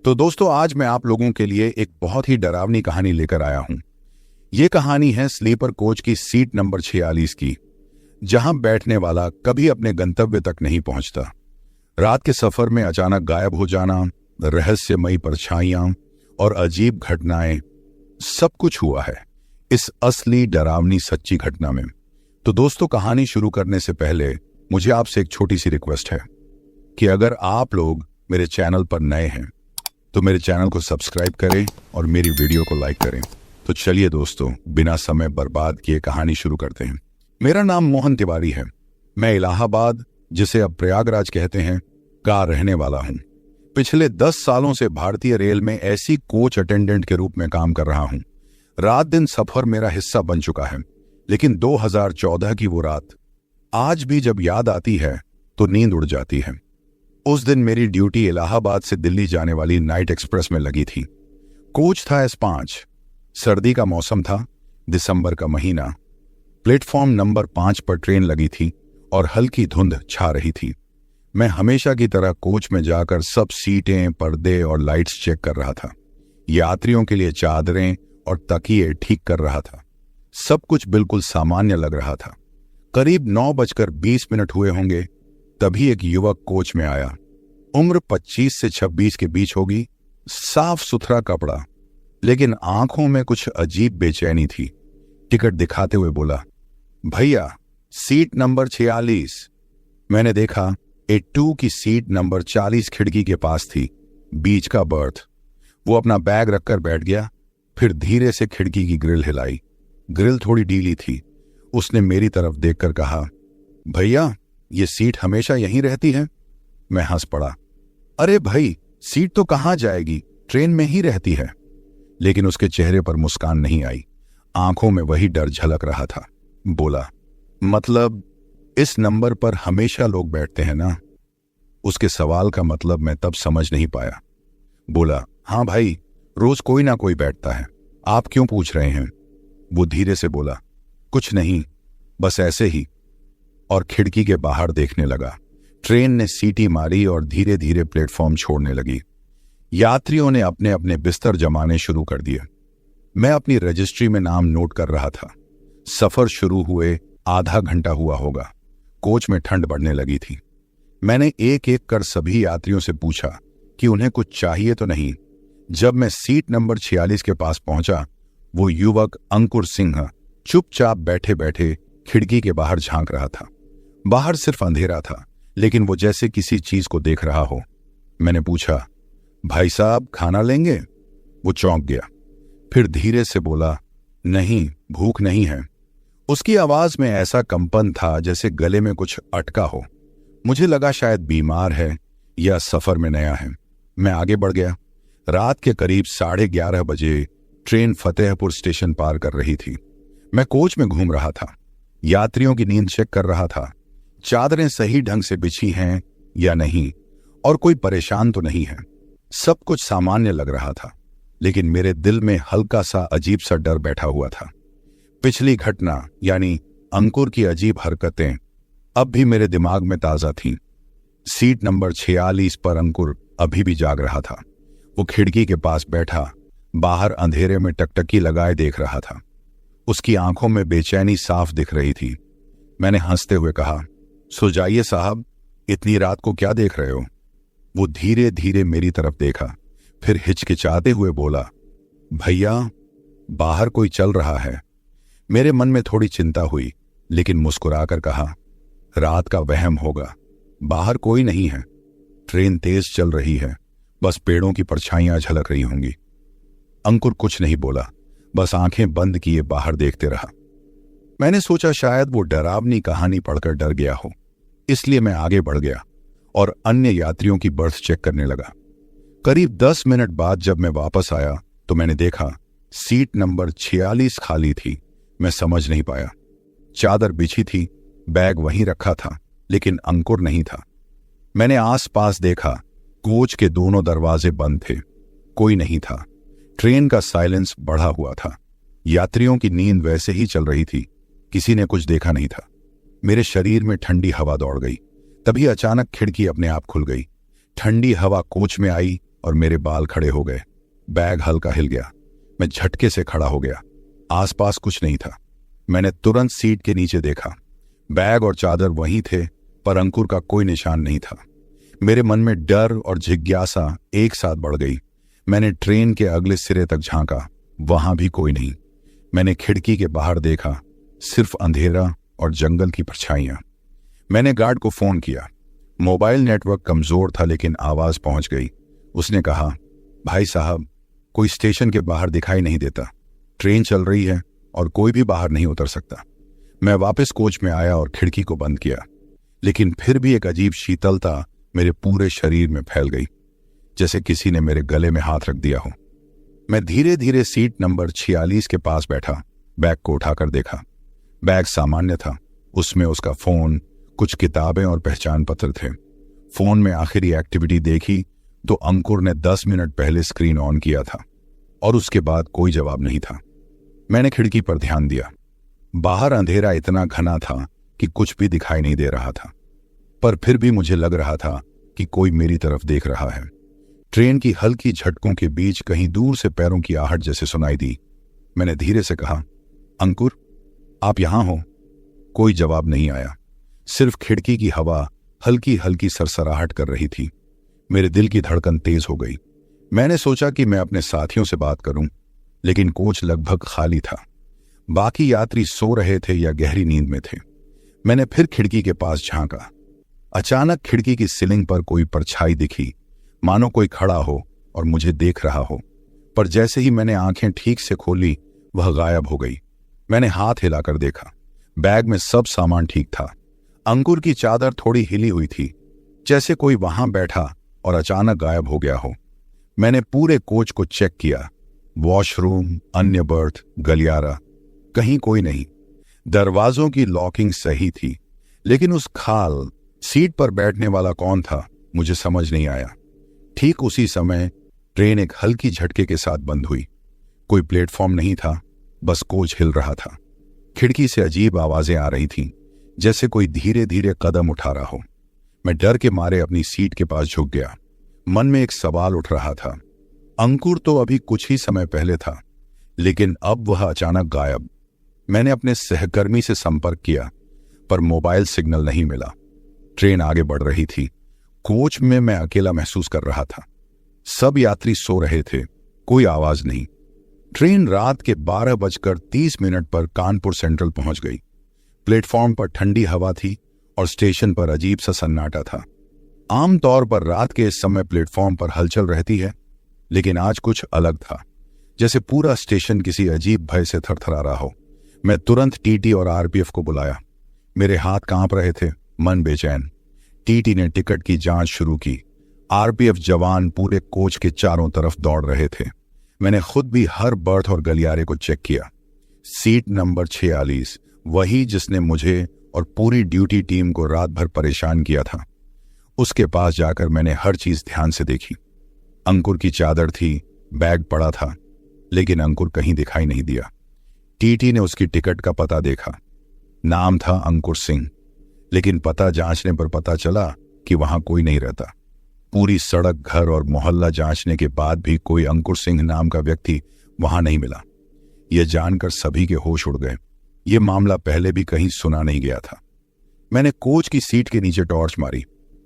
तो दोस्तों, आज मैं आप लोगों के लिए एक बहुत ही डरावनी कहानी लेकर आया हूं। ये कहानी है स्लीपर कोच की सीट नंबर 46 की, जहां बैठने वाला कभी अपने गंतव्य तक नहीं पहुंचता। रात के सफर में अचानक गायब हो जाना, रहस्यमयी परछाइयां और अजीब घटनाएं, सब कुछ हुआ है इस असली डरावनी सच्ची घटना में। तो दोस्तों, कहानी शुरू करने से पहले मुझे आपसे एक छोटी सी रिक्वेस्ट है कि अगर आप लोग मेरे चैनल पर नए हैं तो मेरे चैनल को सब्सक्राइब करें और मेरी वीडियो को लाइक करें। तो चलिए दोस्तों, बिना समय बर्बाद किए कहानी शुरू करते हैं। मेरा नाम मोहन तिवारी है। मैं इलाहाबाद, जिसे अब प्रयागराज कहते हैं, का रहने वाला हूं। पिछले 10 सालों से भारतीय रेल में ऐसी कोच अटेंडेंट के रूप में काम कर रहा हूं। रात दिन सफर मेरा हिस्सा बन चुका है, लेकिन 2014 की वो रात आज भी जब याद आती है तो नींद उड़ जाती है। उस दिन मेरी ड्यूटी इलाहाबाद से दिल्ली जाने वाली नाइट एक्सप्रेस में लगी थी। कोच था S5। सर्दी का मौसम था, दिसंबर का महीना। प्लेटफॉर्म नंबर 5 पर ट्रेन लगी थी और हल्की धुंध छा रही थी। मैं हमेशा की तरह कोच में जाकर सब सीटें, पर्दे और लाइट्स चेक कर रहा था। यात्रियों के लिए चादरें और तकिए ठीक कर रहा था। सब कुछ बिल्कुल सामान्य लग रहा था। करीब 9:20 हुए होंगे, तभी एक युवक कोच में आया। उम्र 25 से 26 के बीच होगी। साफ सुथरा कपड़ा, लेकिन आंखों में कुछ अजीब बेचैनी थी। टिकट दिखाते हुए बोला, भैया, सीट नंबर 46। मैंने देखा A2 की सीट नंबर 40 खिड़की के पास थी, बीच का बर्थ। वो अपना बैग रखकर बैठ गया, फिर धीरे से खिड़की की ग्रिल हिलाई। ग्रिल थोड़ी ढीली थी। उसने मेरी तरफ देखकर कहा, भैया, ये सीट हमेशा यहीं रहती है? मैं हंस पड़ा। अरे भाई, सीट तो कहां जाएगी, ट्रेन में ही रहती है। लेकिन उसके चेहरे पर मुस्कान नहीं आई। आंखों में वही डर झलक रहा था। बोला, मतलब इस नंबर पर हमेशा लोग बैठते हैं ना? उसके सवाल का मतलब मैं तब समझ नहीं पाया। बोला, हाँ भाई, रोज कोई ना कोई बैठता है। आप क्यों पूछ रहे हैं? वो धीरे से बोला, कुछ नहीं, बस ऐसे ही। और खिड़की के बाहर देखने लगा। ट्रेन ने सीटी मारी और धीरे धीरे प्लेटफॉर्म छोड़ने लगी। यात्रियों ने अपने अपने बिस्तर जमाने शुरू कर दिए। मैं अपनी रजिस्ट्री में नाम नोट कर रहा था। सफर शुरू हुए आधा घंटा हुआ होगा। कोच में ठंड बढ़ने लगी थी। मैंने एक एक कर सभी यात्रियों से पूछा कि उन्हें कुछ चाहिए तो नहीं। जब मैं सीट नंबर 46 के पास पहुंचा, वो युवक अंकुर सिंह चुपचाप बैठे बैठे खिड़की के बाहर झांक रहा था। बाहर सिर्फ अंधेरा था, लेकिन वो जैसे किसी चीज को देख रहा हो। मैंने पूछा, भाई साहब, खाना लेंगे? वो चौंक गया, फिर धीरे से बोला, नहीं, भूख नहीं है। उसकी आवाज में ऐसा कंपन था जैसे गले में कुछ अटका हो। मुझे लगा शायद बीमार है या सफर में नया है। मैं आगे बढ़ गया। रात के करीब 11:30 बजे ट्रेन फतेहपुर स्टेशन पार कर रही थी। मैं कोच में घूम रहा था, यात्रियों की नींद चेक कर रहा था। चादरें सही ढंग से बिछी हैं या नहीं, और कोई परेशान तो नहीं है। सब कुछ सामान्य लग रहा था, लेकिन मेरे दिल में हल्का सा अजीब सा डर बैठा हुआ था। पिछली घटना, यानी अंकुर की अजीब हरकतें, अब भी मेरे दिमाग में ताजा थीं। सीट नंबर 46 पर अंकुर अभी भी जाग रहा था। वो खिड़की के पास बैठा बाहर अंधेरे में टकटकी लगाए देख रहा था। उसकी आंखों में बेचैनी साफ दिख रही थी। मैंने हंसते हुए कहा, सो जाइए साहब, इतनी रात को क्या देख रहे हो? वो धीरे धीरे मेरी तरफ देखा, फिर हिचकिचाते हुए बोला, भैया, बाहर कोई चल रहा है। मेरे मन में थोड़ी चिंता हुई, लेकिन मुस्कुराकर कहा, रात का वहम होगा, बाहर कोई नहीं है। ट्रेन तेज चल रही है, बस पेड़ों की परछाइयां झलक रही होंगी। अंकुर कुछ नहीं बोला, बस आंखें बंद किए बाहर देखते रहा। मैंने सोचा शायद वो डरावनी कहानी पढ़कर डर गया हो, इसलिए मैं आगे बढ़ गया और अन्य यात्रियों की बर्थ चेक करने लगा। करीब 10 मिनट बाद जब मैं वापस आया तो मैंने देखा सीट नंबर 46 खाली थी। मैं समझ नहीं पाया। चादर बिछी थी, बैग वहीं रखा था, लेकिन अंकुर नहीं था। मैंने आसपास देखा, कोच के दोनों दरवाजे बंद थे, कोई नहीं था। ट्रेन का साइलेंस बढ़ा हुआ था। यात्रियों की नींद वैसे ही चल रही थी, किसी ने कुछ देखा नहीं था। मेरे शरीर में ठंडी हवा दौड़ गई। तभी अचानक खिड़की अपने आप खुल गई। ठंडी हवा कोच में आई और मेरे बाल खड़े हो गए। बैग हल्का हिल गया। मैं झटके से खड़ा हो गया। आसपास कुछ नहीं था। मैंने तुरंत सीट के नीचे देखा। बैग और चादर वहीं थे, पर अंकुर का कोई निशान नहीं था। मेरे मन में डर और जिज्ञासा एक साथ बढ़ गई। मैंने ट्रेन के अगले सिरे तक झांका, वहां भी कोई नहीं। मैंने खिड़की के बाहर देखा, सिर्फ अंधेरा और जंगल की परछाइयां। मैंने गार्ड को फोन किया। मोबाइल नेटवर्क कमजोर था, लेकिन आवाज पहुंच गई। उसने कहा, भाई साहब, कोई स्टेशन के बाहर दिखाई नहीं देता। ट्रेन चल रही है और कोई भी बाहर नहीं उतर सकता। मैं वापस कोच में आया और खिड़की को बंद किया, लेकिन फिर भी एक अजीब शीतलता मेरे पूरे शरीर में फैल गई, जैसे किसी ने मेरे गले में हाथ रख दिया हो। मैं धीरे धीरे सीट नंबर 46 के पास बैठा। बैग को उठाकर देखा। बैग सामान्य था। उसमें उसका फोन, कुछ किताबें और पहचान पत्र थे। फोन में आखिरी एक्टिविटी देखी तो अंकुर ने 10 मिनट पहले स्क्रीन ऑन किया था, और उसके बाद कोई जवाब नहीं था। मैंने खिड़की पर ध्यान दिया। बाहर अंधेरा इतना घना था कि कुछ भी दिखाई नहीं दे रहा था, पर फिर भी मुझे लग रहा था कि कोई मेरी तरफ देख रहा है। ट्रेन की हल्की झटकों के बीच कहीं दूर से पैरों की आहट जैसे सुनाई दी। मैंने धीरे से कहा, अंकुर, आप यहां हो? कोई जवाब नहीं आया। सिर्फ खिड़की की हवा हल्की हल्की सरसराहट कर रही थी। मेरे दिल की धड़कन तेज हो गई। मैंने सोचा कि मैं अपने साथियों से बात करूं, लेकिन कोच लगभग खाली था। बाकी यात्री सो रहे थे या गहरी नींद में थे। मैंने फिर खिड़की के पास झांका। अचानक खिड़की की सीलिंग पर कोई परछाई दिखी, मानो कोई खड़ा हो और मुझे देख रहा हो। पर जैसे ही मैंने आंखें ठीक से खोली, वह गायब हो गई। मैंने हाथ हिलाकर देखा। बैग में सब सामान ठीक था। अंकुर की चादर थोड़ी हिली हुई थी, जैसे कोई वहां बैठा और अचानक गायब हो गया हो। मैंने पूरे कोच को चेक किया। वॉशरूम, अन्य बर्थ, गलियारा, कहीं कोई नहीं। दरवाजों की लॉकिंग सही थी, लेकिन उस खाल सीट पर बैठने वाला कौन था, मुझे समझ नहीं आया। ठीक उसी समय ट्रेन एक हल्की झटके के साथ बंद हुई। कोई प्लेटफॉर्म नहीं था, बस कोच हिल रहा था। खिड़की से अजीब आवाजें आ रही थीं, जैसे कोई धीरे धीरे कदम उठा रहा हो। मैं डर के मारे अपनी सीट के पास झुक गया। मन में एक सवाल उठ रहा था। अंकुर तो अभी कुछ ही समय पहले था, लेकिन अब वह अचानक गायब। मैंने अपने सहकर्मी से संपर्क किया, पर मोबाइल सिग्नल नहीं मिला। ट्रेन आगे बढ़ रही थी। कोच में मैं अकेला महसूस कर रहा था। सब यात्री सो रहे थे, कोई आवाज नहीं। ट्रेन रात के 12:30 पर कानपुर सेंट्रल पहुंच गई। प्लेटफॉर्म पर ठंडी हवा थी और स्टेशन पर अजीब सा सन्नाटा था। आमतौर पर रात के इस समय प्लेटफॉर्म पर हलचल रहती है, लेकिन आज कुछ अलग था, जैसे पूरा स्टेशन किसी अजीब भय से थरथरा रहा हो। मैं तुरंत टीटी और आरपीएफ को बुलाया। मेरे हाथ कांप रहे थे, मन बेचैन। टीटी ने टिकट की जांच शुरू की। आरपीएफ जवान पूरे कोच के चारों तरफ दौड़ रहे थे। मैंने खुद भी हर बर्थ और गलियारे को चेक किया। सीट नंबर 46, वही जिसने मुझे और पूरी ड्यूटी टीम को रात भर परेशान किया था। उसके पास जाकर मैंने हर चीज ध्यान से देखी। अंकुर की चादर थी, बैग पड़ा था, लेकिन अंकुर कहीं दिखाई नहीं दिया। टीटी ने उसकी टिकट का पता देखा। नाम था अंकुर सिंह, लेकिन पता जांचने पर पता चला कि वहां कोई नहीं रहता। पूरी सड़क, घर और मोहल्ला जांचने के बाद भी कोई अंकुर सिंह नाम का व्यक्ति वहां नहीं मिला। यह जानकर सभी के होश उड़ गए। यह मामला पहले भी कहीं सुना नहीं गया था। मैंने कोच की सीट के नीचे टॉर्च मारी।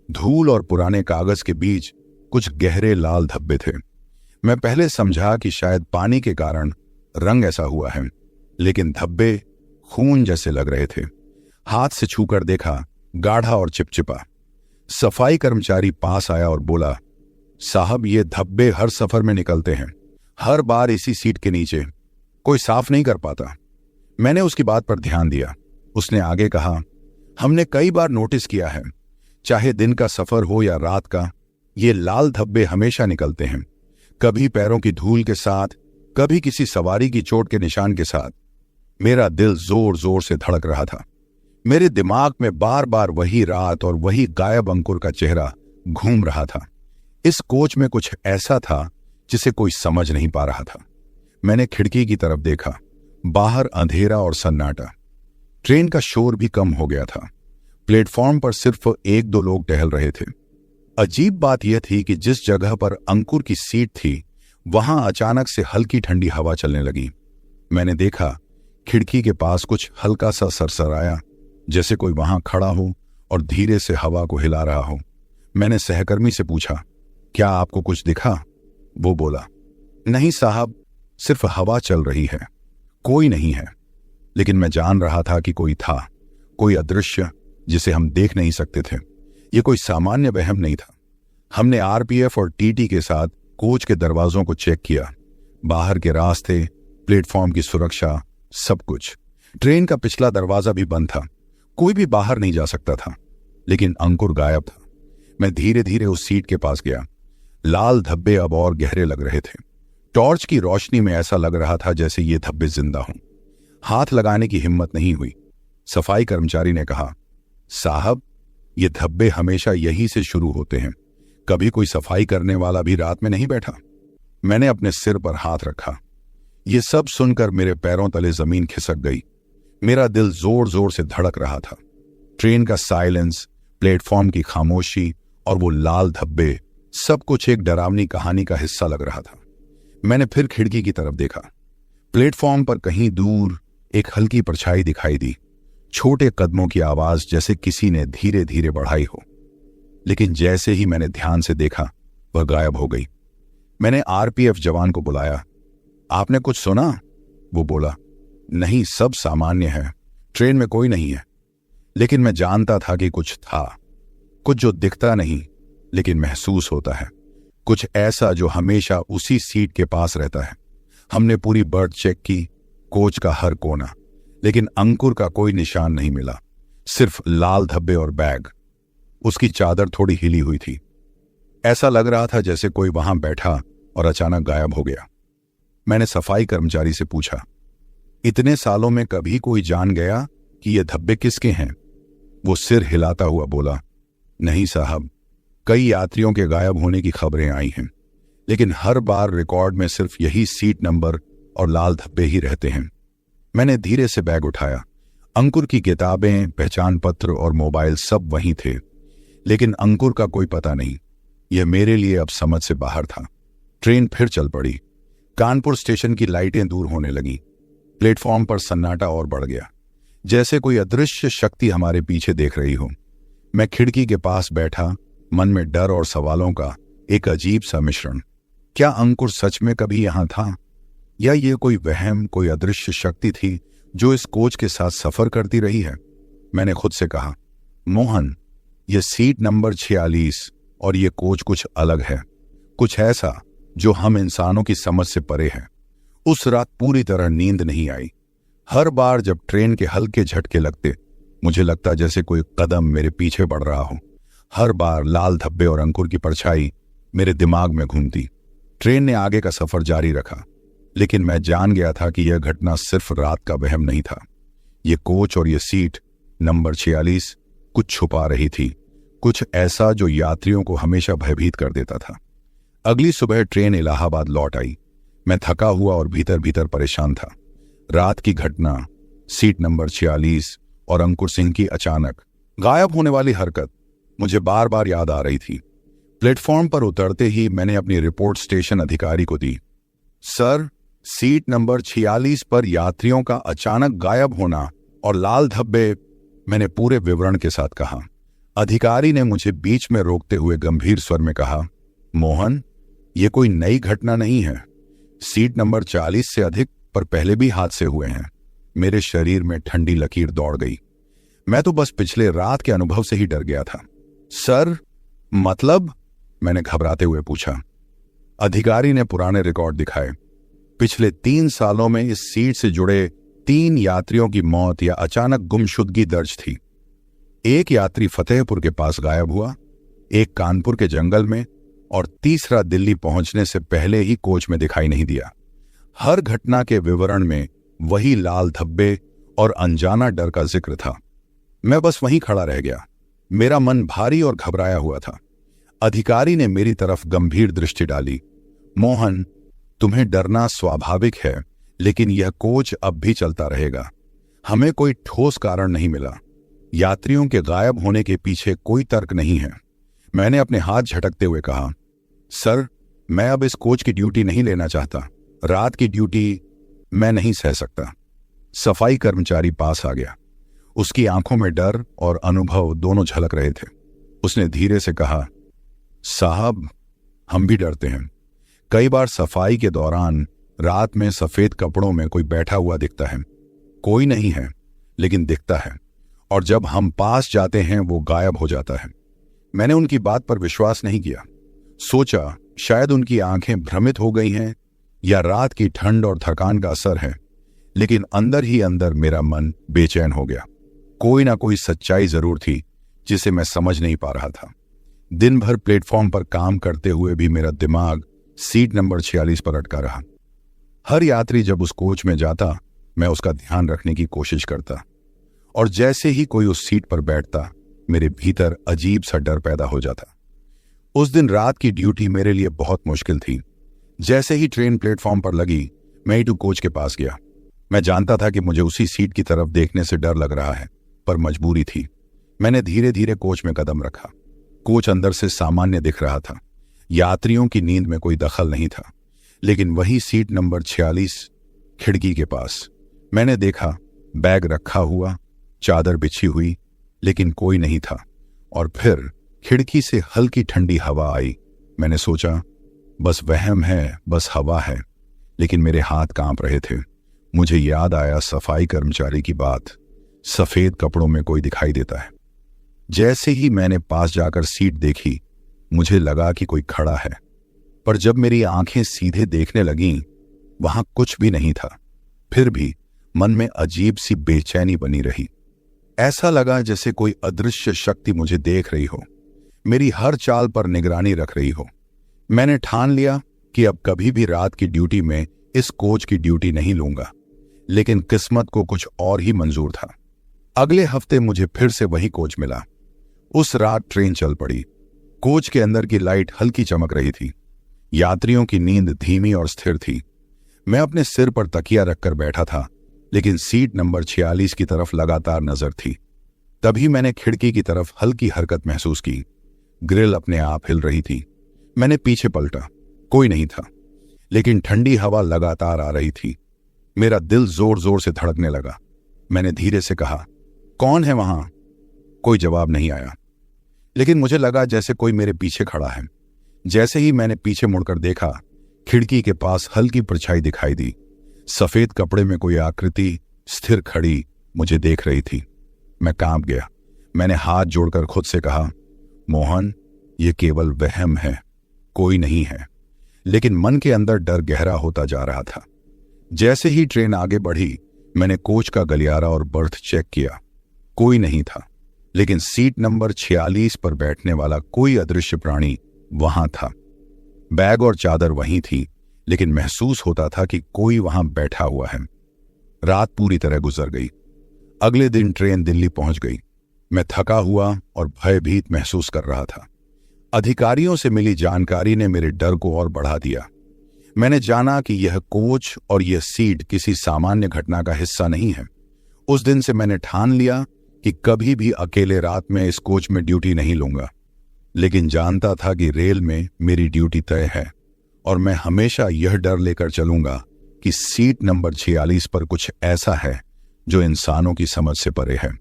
धूल और पुराने कागज के बीच कुछ गहरे लाल धब्बे थे। मैं पहले समझा कि शायद पानी के कारण रंग ऐसा हुआ है, लेकिन धब्बे खून जैसे लग रहे थे। हाथ से छूकर देखा, गाढ़ा और चिपचिपा। सफाई कर्मचारी पास आया और बोला, साहब, ये धब्बे हर सफर में निकलते हैं, हर बार इसी सीट के नीचे, कोई साफ नहीं कर पाता। मैंने उसकी बात पर ध्यान दिया। उसने आगे कहा, हमने कई बार नोटिस किया है, चाहे दिन का सफर हो या रात का, ये लाल धब्बे हमेशा निकलते हैं। कभी पैरों की धूल के साथ, कभी किसी सवारी की चोट के निशान के साथ। मेरा दिल जोर जोर से धड़क रहा था। मेरे दिमाग में बार बार वही रात और वही गायब अंकुर का चेहरा घूम रहा था। इस कोच में कुछ ऐसा था जिसे कोई समझ नहीं पा रहा था। मैंने खिड़की की तरफ देखा। बाहर अंधेरा और सन्नाटा। ट्रेन का शोर भी कम हो गया था। प्लेटफॉर्म पर सिर्फ 1-2 लोग टहल रहे थे। अजीब बात यह थी कि जिस जगह पर अंकुर की सीट थी वहां अचानक से हल्की ठंडी हवा चलने लगी। मैंने देखा खिड़की के पास कुछ हल्का सा सरसराया, जैसे कोई वहां खड़ा हो और धीरे से हवा को हिला रहा हो। मैंने सहकर्मी से पूछा, क्या आपको कुछ दिखा? वो बोला, नहीं साहब, सिर्फ हवा चल रही है, कोई नहीं है। लेकिन मैं जान रहा था कि कोई था, कोई अदृश्य जिसे हम देख नहीं सकते थे। ये कोई सामान्य वहम नहीं था। हमने आरपीएफ और टीटी के साथ कोच के दरवाजों को चेक किया, बाहर के रास्ते, प्लेटफॉर्म की सुरक्षा, सब कुछ। ट्रेन का पिछला दरवाजा भी बंद था, कोई भी बाहर नहीं जा सकता था। लेकिन अंकुर गायब था। मैं धीरे धीरे उस सीट के पास गया। लाल धब्बे अब और गहरे लग रहे थे। टॉर्च की रोशनी में ऐसा लग रहा था जैसे ये धब्बे जिंदा हों। हाथ लगाने की हिम्मत नहीं हुई। सफाई कर्मचारी ने कहा, साहब, ये धब्बे हमेशा यहीं से शुरू होते हैं, कभी कोई सफाई करने वाला भी रात में नहीं बैठा। मैंने अपने सिर पर हाथ रखा। ये सब सुनकर मेरे पैरों तले जमीन खिसक गई। मेरा दिल जोर जोर से धड़क रहा था। ट्रेन का साइलेंस, प्लेटफॉर्म की खामोशी और वो लाल धब्बे, सब कुछ एक डरावनी कहानी का हिस्सा लग रहा था। मैंने फिर खिड़की की तरफ देखा। प्लेटफॉर्म पर कहीं दूर एक हल्की परछाई दिखाई दी, छोटे कदमों की आवाज जैसे किसी ने धीरे धीरे बढ़ाई हो। लेकिन जैसे ही मैंने ध्यान से देखा, वह गायब हो गई। मैंने आरपीएफ जवान को बुलाया। आपने कुछ सुना? वो बोला, नहीं, सब सामान्य है, ट्रेन में कोई नहीं है। लेकिन मैं जानता था कि कुछ था, कुछ जो दिखता नहीं लेकिन महसूस होता है, कुछ ऐसा जो हमेशा उसी सीट के पास रहता है। हमने पूरी बर्थ चेक की, कोच का हर कोना, लेकिन अंकुर का कोई निशान नहीं मिला, सिर्फ लाल धब्बे और बैग। उसकी चादर थोड़ी हिली हुई थी। ऐसा लग रहा था जैसे कोई वहां बैठा और अचानक गायब हो गया। मैंने सफाई कर्मचारी से पूछा, इतने सालों में कभी कोई जान गया कि ये धब्बे किसके हैं? वो सिर हिलाता हुआ बोला, नहीं साहब, कई यात्रियों के गायब होने की खबरें आई हैं, लेकिन हर बार रिकॉर्ड में सिर्फ यही सीट नंबर और लाल धब्बे ही रहते हैं। मैंने धीरे से बैग उठाया। अंकुर की किताबें, पहचान पत्र और मोबाइल सब वहीं थे, लेकिन अंकुर का कोई पता नहीं। यह मेरे लिए अब समझ से बाहर था। ट्रेन फिर चल पड़ी। कानपुर स्टेशन की लाइटें दूर होने लगीं। प्लेटफॉर्म पर सन्नाटा और बढ़ गया, जैसे कोई अदृश्य शक्ति हमारे पीछे देख रही हो। मैं खिड़की के पास बैठा, मन में डर और सवालों का एक अजीब सा मिश्रण। क्या अंकुर सच में कभी यहां था, या ये कोई वहम, कोई अदृश्य शक्ति थी जो इस कोच के साथ सफर करती रही है? मैंने खुद से कहा, मोहन, यह सीट नंबर 46 और ये कोच कुछ अलग है, कुछ ऐसा जो हम इंसानों की समझ से परे है। उस रात पूरी तरह नींद नहीं आई। हर बार जब ट्रेन के हल्के झटके लगते, मुझे लगता जैसे कोई कदम मेरे पीछे बढ़ रहा हो। हर बार लाल धब्बे और अंकुर की परछाई मेरे दिमाग में घूमती। ट्रेन ने आगे का सफर जारी रखा, लेकिन मैं जान गया था कि यह घटना सिर्फ रात का वहम नहीं था। ये कोच और ये सीट नंबर 46 कुछ छुपा रही थी, कुछ ऐसा जो यात्रियों को हमेशा भयभीत कर देता था। अगली सुबह ट्रेन इलाहाबाद लौट आई। मैं थका हुआ और भीतर भीतर परेशान था। रात की घटना, सीट नंबर 46 और अंकुर सिंह की अचानक गायब होने वाली हरकत मुझे बार बार याद आ रही थी। प्लेटफॉर्म पर उतरते ही मैंने अपनी रिपोर्ट स्टेशन अधिकारी को दी। सर, सीट नंबर 46 पर यात्रियों का अचानक गायब होना और लाल धब्बे, मैंने पूरे विवरण के साथ कहा। अधिकारी ने मुझे बीच में रोकते हुए गंभीर स्वर में कहा, मोहन, यह कोई नई घटना नहीं है। सीट नंबर 40 से अधिक पर पहले भी हादसे हुए हैं। मेरे शरीर में ठंडी लकीर दौड़ गई। मैं तो बस पिछले रात के अनुभव से ही डर गया था। सर, मतलब? मैंने घबराते हुए पूछा। अधिकारी ने पुराने रिकॉर्ड दिखाए। पिछले 3 सालों में इस सीट से जुड़े 3 यात्रियों की मौत या अचानक गुमशुदगी दर्ज थी। एक यात्री फतेहपुर के पास गायब हुआ, एक कानपुर के जंगल में, और तीसरा दिल्ली पहुंचने से पहले ही कोच में दिखाई नहीं दिया। हर घटना के विवरण में वही लाल धब्बे और अनजाना डर का जिक्र था। मैं बस वहीं खड़ा रह गया। मेरा मन भारी और घबराया हुआ था। अधिकारी ने मेरी तरफ गंभीर दृष्टि डाली। मोहन, तुम्हें डरना स्वाभाविक है, लेकिन यह कोच अब भी चलता रहेगा। हमें कोई ठोस कारण नहीं मिला। यात्रियों के गायब होने के पीछे कोई तर्क नहीं है। मैंने अपने हाथ झटकते हुए कहा, सर, मैं अब इस कोच की ड्यूटी नहीं लेना चाहता। रात की ड्यूटी मैं नहीं सह सकता। सफाई कर्मचारी पास आ गया। उसकी आंखों में डर और अनुभव दोनों झलक रहे थे। उसने धीरे से कहा, साहब, हम भी डरते हैं। कई बार सफाई के दौरान रात में सफेद कपड़ों में कोई बैठा हुआ दिखता है। कोई नहीं है, लेकिन दिखता है, और जब हम पास जाते हैं वो गायब हो जाता है। मैंने उनकी बात पर विश्वास नहीं किया। सोचा शायद उनकी आंखें भ्रमित हो गई हैं या रात की ठंड और थकान का असर है, लेकिन अंदर ही अंदर मेरा मन बेचैन हो गया। कोई ना कोई सच्चाई जरूर थी जिसे मैं समझ नहीं पा रहा था। दिन भर प्लेटफॉर्म पर काम करते हुए भी मेरा दिमाग सीट नंबर 46 पर अटका रहा। हर यात्री जब उस कोच में जाता, मैं उसका ध्यान रखने की कोशिश करता, और जैसे ही कोई उस सीट पर बैठता, मेरे भीतर अजीब सा डर पैदा हो जाता। उस दिन रात की ड्यूटी मेरे लिए बहुत मुश्किल थी। जैसे ही ट्रेन प्लेटफॉर्म पर लगी, मैं E2 कोच के पास गया। मैं जानता था कि मुझे उसी सीट की तरफ देखने से डर लग रहा है, पर मजबूरी थी। मैंने धीरे धीरे कोच में कदम रखा। कोच अंदर से सामान्य दिख रहा था। यात्रियों की नींद में कोई दखल नहीं था, लेकिन वही सीट नंबर 46 खिड़की के पास मैंने देखा, बैग रखा हुआ, चादर बिछी हुई, लेकिन कोई नहीं था। और फिर खिड़की से हल्की ठंडी हवा आई। मैंने सोचा बस वहम है, बस हवा है, लेकिन मेरे हाथ कांप रहे थे। मुझे याद आया सफाई कर्मचारी की बात, सफेद कपड़ों में कोई दिखाई देता है। जैसे ही मैंने पास जाकर सीट देखी, मुझे लगा कि कोई खड़ा है, पर जब मेरी आंखें सीधे देखने लगीं, वहां कुछ भी नहीं था। फिर भी मन में अजीब सी बेचैनी बनी रही। ऐसा लगा जैसे कोई अदृश्य शक्ति मुझे देख रही हो, मेरी हर चाल पर निगरानी रख रही हो। मैंने ठान लिया कि अब कभी भी रात की ड्यूटी में इस कोच की ड्यूटी नहीं लूंगा, लेकिन किस्मत को कुछ और ही मंजूर था। अगले हफ्ते मुझे फिर से वही कोच मिला। उस रात ट्रेन चल पड़ी। कोच के अंदर की लाइट हल्की चमक रही थी। यात्रियों की नींद धीमी और स्थिर थी। मैं अपने सिर पर तकिया रखकर बैठा था, लेकिन सीट नंबर 46 की तरफ लगातार नजर थी। तभी मैंने खिड़की की तरफ हल्की हरकत महसूस की। ग्रिल अपने आप हिल रही थी। मैंने पीछे पलटा, कोई नहीं था, लेकिन ठंडी हवा लगातार आ रही थी। मेरा दिल जोर जोर से धड़कने लगा। मैंने धीरे से कहा, कौन है वहां? कोई जवाब नहीं आया, लेकिन मुझे लगा जैसे कोई मेरे पीछे खड़ा है। जैसे ही मैंने पीछे मुड़कर देखा, खिड़की के पास हल्की परछाई दिखाई दी। सफेद कपड़े में कोई आकृति स्थिर खड़ी मुझे देख रही थी। मैं कांप गया। मैंने हाथ जोड़कर खुद से कहा, मोहन, ये केवल वहम है, कोई नहीं है। लेकिन मन के अंदर डर गहरा होता जा रहा था। जैसे ही ट्रेन आगे बढ़ी, मैंने कोच का गलियारा और बर्थ चेक किया। कोई नहीं था, लेकिन सीट नंबर 46 पर बैठने वाला कोई अदृश्य प्राणी वहां था। बैग और चादर वहीं थी, लेकिन महसूस होता था कि कोई वहां बैठा हुआ है। रात पूरी तरह गुजर गई। अगले दिन ट्रेन दिल्ली पहुंच गई। मैं थका हुआ और भयभीत महसूस कर रहा था। अधिकारियों से मिली जानकारी ने मेरे डर को और बढ़ा दिया। मैंने जाना कि यह कोच और यह सीट किसी सामान्य घटना का हिस्सा नहीं है। उस दिन से मैंने ठान लिया कि कभी भी अकेले रात में इस कोच में ड्यूटी नहीं लूंगा। लेकिन जानता था कि रेल में मेरी ड्यूटी तय है, और मैं हमेशा यह डर लेकर चलूंगा कि सीट नंबर 46 पर कुछ ऐसा है जो इंसानों की समझ से परे है।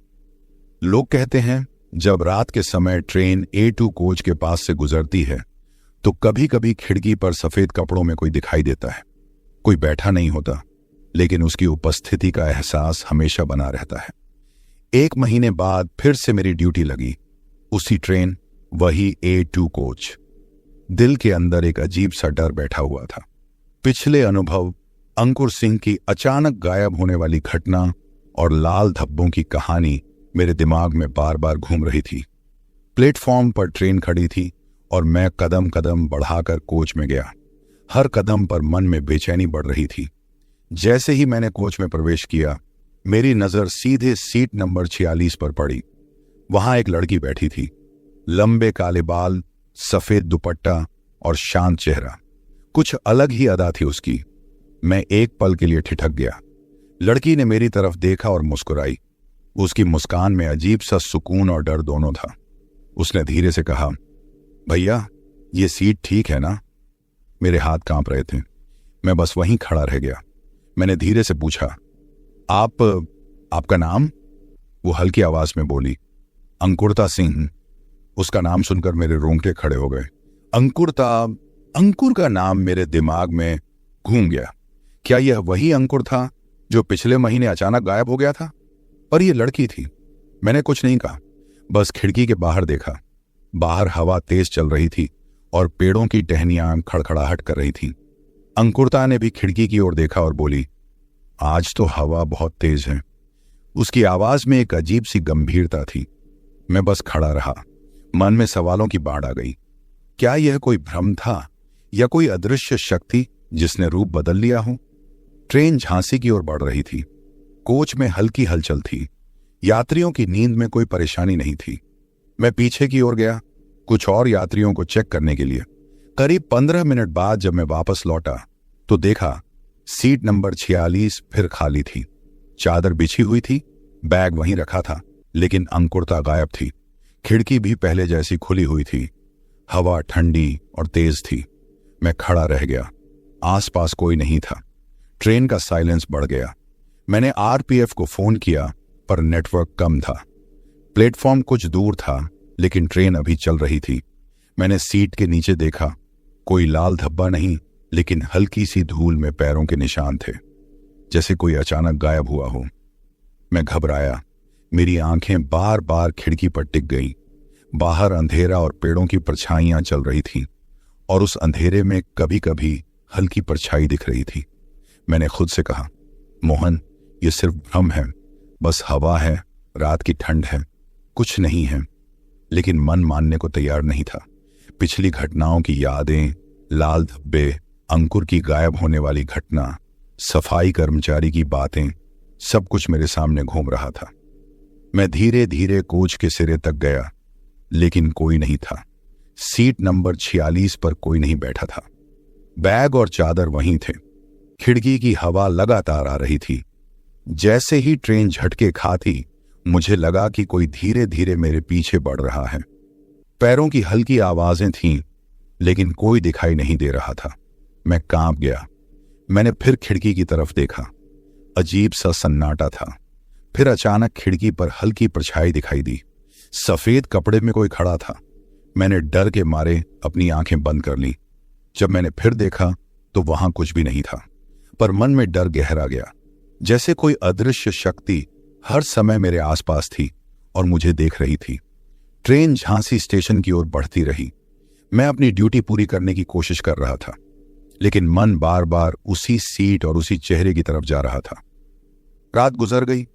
लोग कहते हैं जब रात के समय ट्रेन A2 कोच के पास से गुजरती है तो कभी कभी खिड़की पर सफेद कपड़ों में कोई दिखाई देता है। कोई बैठा नहीं होता, लेकिन उसकी उपस्थिति का एहसास हमेशा बना रहता है। 1 महीने बाद फिर से मेरी ड्यूटी लगी। उसी ट्रेन, वही A2 कोच। दिल के अंदर एक अजीब सा डर बैठा हुआ था। पिछले अनुभव, अंकुर सिंह की अचानक गायब होने वाली घटना और लाल धब्बों की कहानी मेरे दिमाग में बार बार घूम रही थी। प्लेटफॉर्म पर ट्रेन खड़ी थी और मैं कदम कदम बढ़ाकर कोच में गया। हर कदम पर मन में बेचैनी बढ़ रही थी। जैसे ही मैंने कोच में प्रवेश किया, मेरी नजर सीधे सीट नंबर 46 पर पड़ी। वहां एक लड़की बैठी थी। लंबे काले बाल, सफेद दुपट्टा और शांत चेहरा। कुछ अलग ही अदा थी उसकी। मैं एक पल के लिए ठिठक गया। लड़की ने मेरी तरफ देखा और मुस्कुराई। उसकी मुस्कान में अजीब सा सुकून और डर दोनों था। उसने धीरे से कहा, भैया, ये सीट ठीक है ना? मेरे हाथ कांप रहे थे। मैं बस वहीं खड़ा रह गया। मैंने धीरे से पूछा, आपका नाम? वो हल्की आवाज में बोली, अंकुरता सिंह। उसका नाम सुनकर मेरे रोंगटे खड़े हो गए। अंकुर का नाम मेरे दिमाग में घूम गया। क्या यह वही अंकुर था जो पिछले महीने अचानक गायब हो गया था? पर यह लड़की थी। मैंने कुछ नहीं कहा, बस खिड़की के बाहर देखा। बाहर हवा तेज चल रही थी और पेड़ों की टहनियां खड़खड़ाहट कर रही थी। अंकुरता ने भी खिड़की की ओर देखा और बोली, आज तो हवा बहुत तेज है। उसकी आवाज में एक अजीब सी गंभीरता थी। मैं बस खड़ा रहा। मन में सवालों की बाढ़ आ गई। क्या यह कोई भ्रम था या कोई अदृश्य शक्ति जिसने रूप बदल लिया हो? ट्रेन झांसी की ओर बढ़ रही थी। कोच में हल्की हलचल थी। यात्रियों की नींद में कोई परेशानी नहीं थी। मैं पीछे की ओर गया, कुछ और यात्रियों को चेक करने के लिए। करीब 15 मिनट बाद जब मैं वापस लौटा तो देखा सीट नंबर 46 फिर खाली थी। चादर बिछी हुई थी, बैग वहीं रखा था, लेकिन अंकुरता गायब थी। खिड़की भी पहले जैसी खुली हुई थी। हवा ठंडी और तेज थी। मैं खड़ा रह गया। आसपास कोई नहीं था। ट्रेन का साइलेंस बढ़ गया। मैंने आरपीएफ को फोन किया, पर नेटवर्क कम था। प्लेटफॉर्म कुछ दूर था, लेकिन ट्रेन अभी चल रही थी। मैंने सीट के नीचे देखा। कोई लाल धब्बा नहीं, लेकिन हल्की सी धूल में पैरों के निशान थे, जैसे कोई अचानक गायब हुआ हो। मैं घबराया। मेरी आंखें बार बार खिड़की पर टिक गईं। बाहर अंधेरा और पेड़ों की परछाइयां चल रही थीं, और उस अंधेरे में कभी कभी हल्की परछाई दिख रही थी। मैंने खुद से कहा, मोहन, ये सिर्फ भ्रम है, बस हवा है, रात की ठंड है, कुछ नहीं है। लेकिन मन मानने को तैयार नहीं था। पिछली घटनाओं की यादें, लाल धब्बे, अंकुर की गायब होने वाली घटना, सफाई कर्मचारी की बातें, सब कुछ मेरे सामने घूम रहा था। मैं धीरे धीरे कोच के सिरे तक गया, लेकिन कोई नहीं था। सीट नंबर 46 पर कोई नहीं बैठा था। बैग और चादर वहीं थे। खिड़की की हवा लगातार आ रही थी। जैसे ही ट्रेन झटके खाती, मुझे लगा कि कोई धीरे धीरे मेरे पीछे बढ़ रहा है। पैरों की हल्की आवाजें थीं, लेकिन कोई दिखाई नहीं दे रहा था। मैं कांप गया। मैंने फिर खिड़की की तरफ देखा। अजीब सा सन्नाटा था। फिर अचानक खिड़की पर हल्की परछाई दिखाई दी। सफेद कपड़े में कोई खड़ा था। मैंने डर के मारे अपनी आंखें बंद कर ली। जब मैंने फिर देखा तो वहां कुछ भी नहीं था, पर मन में डर गहरा गया, जैसे कोई अदृश्य शक्ति हर समय मेरे आसपास थी और मुझे देख रही थी। ट्रेन झांसी स्टेशन की ओर बढ़ती रही। मैं अपनी ड्यूटी पूरी करने की कोशिश कर रहा था, लेकिन मन बार बार उसी सीट और उसी चेहरे की तरफ जा रहा था। रात गुजर गई।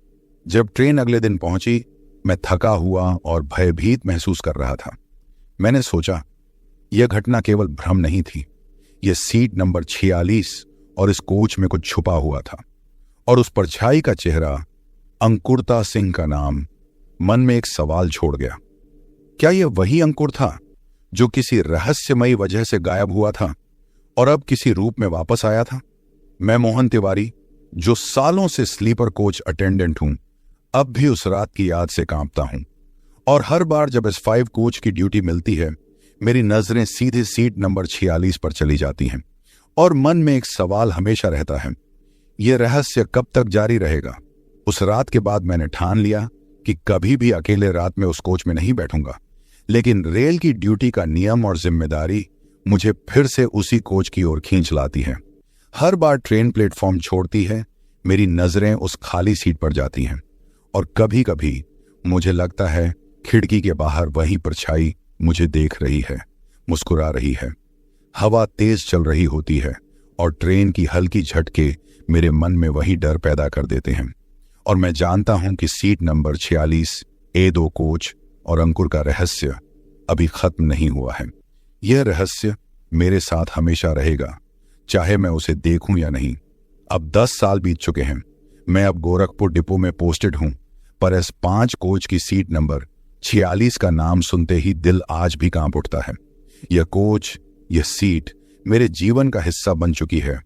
जब ट्रेन अगले दिन पहुंची, मैं थका हुआ और भयभीत महसूस कर रहा था। मैंने सोचा, यह घटना केवल भ्रम नहीं थी। यह सीट नंबर 46 और इस कोच में कुछ छुपा हुआ था, और उस परछाई का चेहरा, अंकुरता सिंह का नाम, मन में एक सवाल छोड़ गया। क्या यह वही अंकुर था जो किसी रहस्यमयी वजह से गायब हुआ था और अब किसी रूप में वापस आया था? मैं मोहन तिवारी, जो सालों से स्लीपर कोच अटेंडेंट हूं, अब भी उस रात की याद से कांपता हूं। और हर बार जब S5 कोच की ड्यूटी मिलती है, मेरी नजरें सीधे सीट नंबर 46 पर चली जाती हैं, और मन में एक सवाल हमेशा रहता है, यह रहस्य कब तक जारी रहेगा? उस रात के बाद मैंने ठान लिया कि कभी भी अकेले रात में उस कोच में नहीं बैठूंगा, लेकिन रेल की ड्यूटी का नियम और जिम्मेदारी मुझे फिर से उसी कोच की ओर खींच लाती है। हर बार ट्रेन प्लेटफॉर्म छोड़ती है, मेरी नजरें उस खाली सीट पर जाती हैं, और कभी कभी मुझे लगता है खिड़की के बाहर वही परछाई मुझे देख रही है, मुस्कुरा रही है। हवा तेज चल रही होती है और ट्रेन की हल्की झटके मेरे मन में वही डर पैदा कर देते हैं, और मैं जानता हूं कि सीट नंबर 46, A2 कोच और अंकुर का रहस्य अभी खत्म नहीं हुआ है। यह रहस्य मेरे साथ हमेशा रहेगा, चाहे मैं उसे देखूं या नहीं। अब 10 साल बीत चुके हैं। मैं अब गोरखपुर डिपो में पोस्टेड हूं, पर S5 कोच की सीट नंबर 46 का नाम सुनते ही दिल आज भी कांप उठता है। यह कोच, यह सीट मेरे जीवन का हिस्सा बन चुकी है,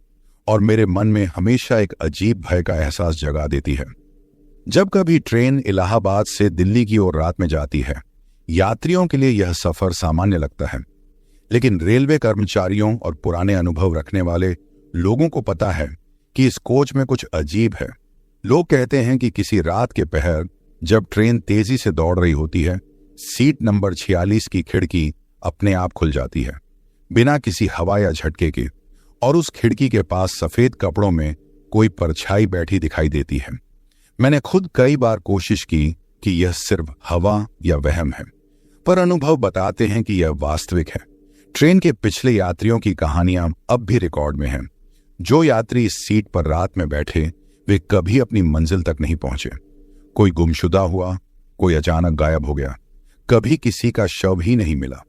और मेरे मन में हमेशा एक अजीब भय का एहसास जगा देती है। जब कभी ट्रेन इलाहाबाद से दिल्ली की ओर रात में जाती है, यात्रियों के लिए यह सफर सामान्य लगता है, लेकिन रेलवे कर्मचारियों और पुराने अनुभव रखने वाले लोगों को पता है कि इस कोच में कुछ अजीब है। लोग कहते हैं कि किसी रात के पहर जब ट्रेन तेजी से दौड़ रही होती है, सीट नंबर 46 की खिड़की अपने आप खुल जाती है, बिना किसी हवा या झटके के, और उस खिड़की के पास सफेद कपड़ों में कोई परछाई बैठी दिखाई देती है। मैंने खुद कई बार कोशिश की कि यह सिर्फ हवा या वहम है, पर अनुभव बताते हैं कि यह वास्तविक है। ट्रेन के पिछले यात्रियों की कहानियां अब भी रिकॉर्ड में हैं। जो यात्री इस सीट पर रात में बैठे, वे कभी अपनी मंजिल तक नहीं पहुंचे। कोई गुमशुदा हुआ, कोई अचानक गायब हो गया, कभी किसी का शव ही नहीं मिला।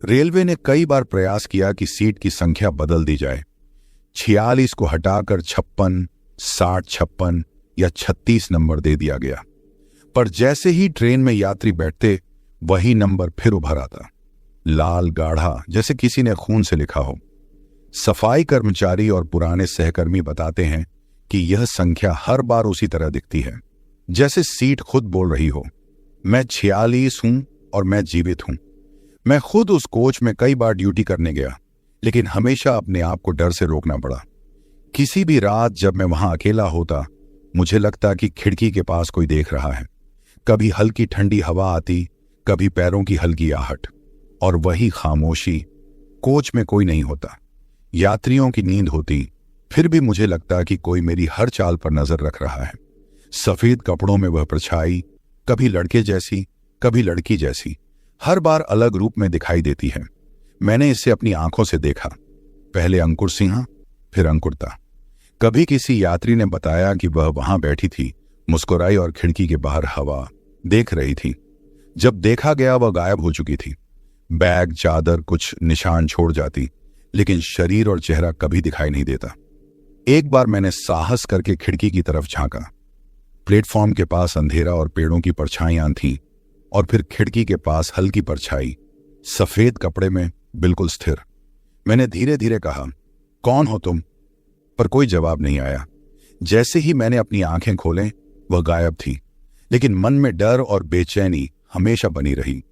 रेलवे ने कई बार प्रयास किया कि सीट की संख्या बदल दी जाए। 46 को हटाकर 56, 60, 56 या 36 नंबर दे दिया गया, पर जैसे ही ट्रेन में यात्री बैठते, वही नंबर फिर उभर आता, लाल गाढ़ा, जैसे किसी ने खून से लिखा हो। सफाई कर्मचारी और पुराने सहकर्मी बताते हैं कि यह संख्या हर बार उसी तरह दिखती है, जैसे सीट खुद बोल रही हो, मैं 46 हूं और मैं जीवित हूं। मैं खुद उस कोच में कई बार ड्यूटी करने गया, लेकिन हमेशा अपने आप को डर से रोकना पड़ा। किसी भी रात जब मैं वहां अकेला होता, मुझे लगता कि खिड़की के पास कोई देख रहा है। कभी हल्की ठंडी हवा आती, कभी पैरों की हल्की आहट, और वही खामोशी। कोच में कोई नहीं होता, यात्रियों की नींद होती, फिर भी मुझे लगता कि कोई मेरी हर चाल पर नजर रख रहा है। सफेद कपड़ों में वह परछाई, कभी लड़के जैसी, कभी लड़की जैसी, हर बार अलग रूप में दिखाई देती है। मैंने इसे अपनी आंखों से देखा, पहले अंकुर सिंहा, फिर अंकुरता। कभी किसी यात्री ने बताया कि वह वहां बैठी थी, मुस्कुराई और खिड़की के बाहर हवा देख रही थी। जब देखा गया, वह गायब हो चुकी थी। बैग, चादर, कुछ निशान छोड़ जाती, लेकिन शरीर और चेहरा कभी दिखाई नहीं देता। एक बार मैंने साहस करके खिड़की की तरफ झांका। प्लेटफॉर्म के पास अंधेरा और पेड़ों की परछाइयां थीं, और फिर खिड़की के पास हल्की परछाई, सफेद कपड़े में, बिल्कुल स्थिर। मैंने धीरे धीरे कहा, कौन हो तुम? पर कोई जवाब नहीं आया। जैसे ही मैंने अपनी आंखें खोलें, वह गायब थी, लेकिन मन में डर और बेचैनी हमेशा बनी रही।